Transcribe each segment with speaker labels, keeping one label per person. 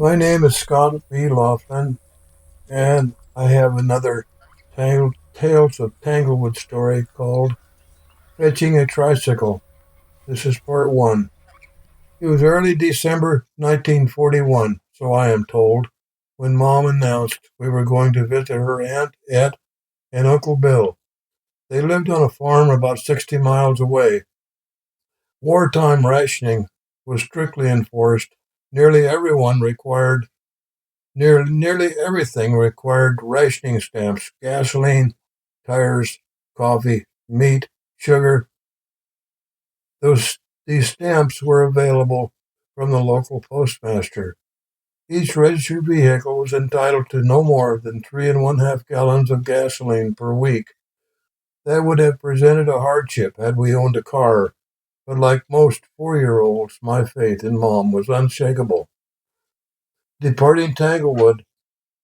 Speaker 1: My name is Scott B. Laughlin, and I have another Tales of Tanglewood story called Fetching a Tricycle. This is part one. It was early December 1941, so I am told, when Mom announced we were going to visit her Aunt Et and Uncle Bill. They lived on a farm about 60 miles away. Wartime rationing was strictly enforced. Nearly everyone required Nearly everything required rationing stamps: gasoline, tires, coffee, meat, sugar. Those These stamps were available from the local postmaster. Each registered vehicle was entitled to no more than 3.5 gallons of gasoline per week. That would have presented a hardship had we owned a car, but like most 4-year-olds, my faith in Mom was unshakable. Departing Tanglewood,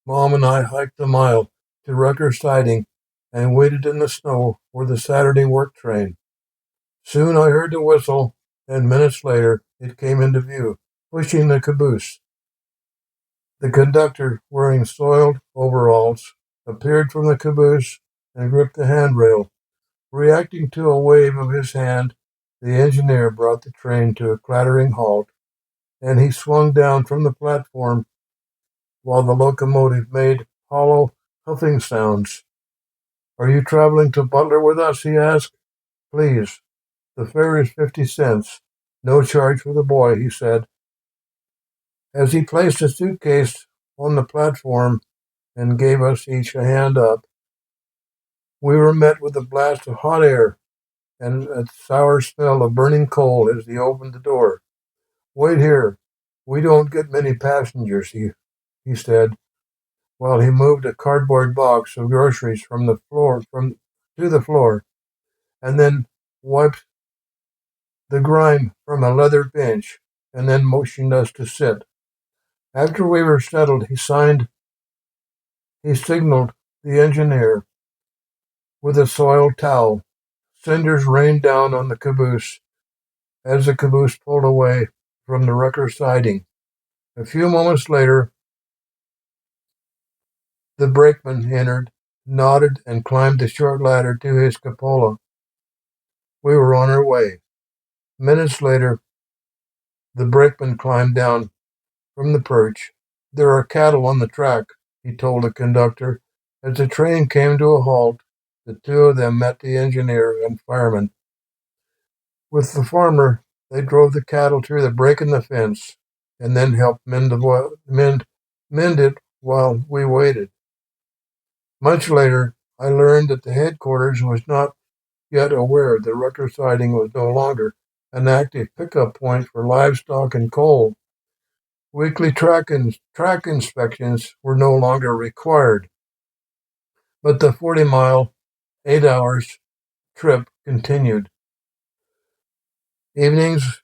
Speaker 1: Mom and I hiked a mile to Rucker Siding and waited in the snow for the Saturday work train. Soon I heard the whistle, and minutes later it came into view, pushing the caboose. The conductor, wearing soiled overalls, appeared from the caboose and gripped the handrail. Reacting to a wave of his hand, the engineer brought the train to a clattering halt, and he swung down from the platform while the locomotive made hollow, huffing sounds. "Are you traveling to Butler with us?" he asked. "Please. The fare is 50 cents. No charge for the boy," he said. As he placed a suitcase on the platform and gave us each a hand up, we were met with a blast of hot air and a sour smell of burning coal as he opened the door. "Wait here. We don't get many passengers," he said, while he moved a cardboard box of groceries from to the floor, and then wiped the grime from a leather bench, and then motioned us to sit. After we were settled, he signaled the engineer with a soiled towel. Cinders rained down on the caboose as the caboose pulled away from the wrecker siding. A few moments later, the brakeman entered, nodded, and climbed the short ladder to his cupola. We were on our way. Minutes later, the brakeman climbed down from the perch. "There are cattle on the track," he told the conductor. As the train came to a halt, the two of them met the engineer and fireman. With the farmer, they drove the cattle through the break in the fence and then helped mend it while we waited. Much later, I learned that the headquarters was not yet aware that Rucker Siding was no longer an active pickup point for livestock and coal. Weekly track inspections were no longer required, but the 40-mile, 8 hours trip continued. Evenings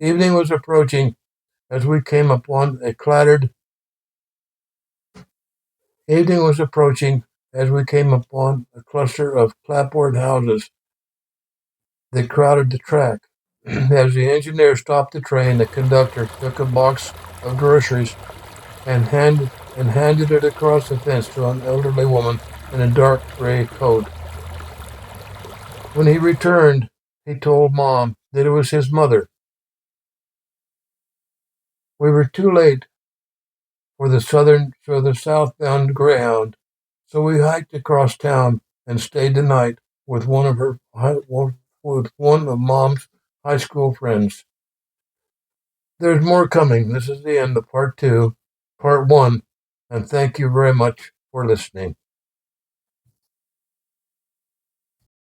Speaker 1: Evening was approaching as we came upon a clattered Evening was approaching as we came upon a cluster of clapboard houses that crowded the track. As the engineer stopped the train, the conductor took a box of groceries and handed it across the fence to an elderly woman in a dark gray coat. When he returned, he told Mom that it was his mother. We were too late for the southbound Greyhound, so we hiked across town and stayed the night with with one of Mom's high school friends. There's more coming. This is the end of part one, and thank you very much for listening.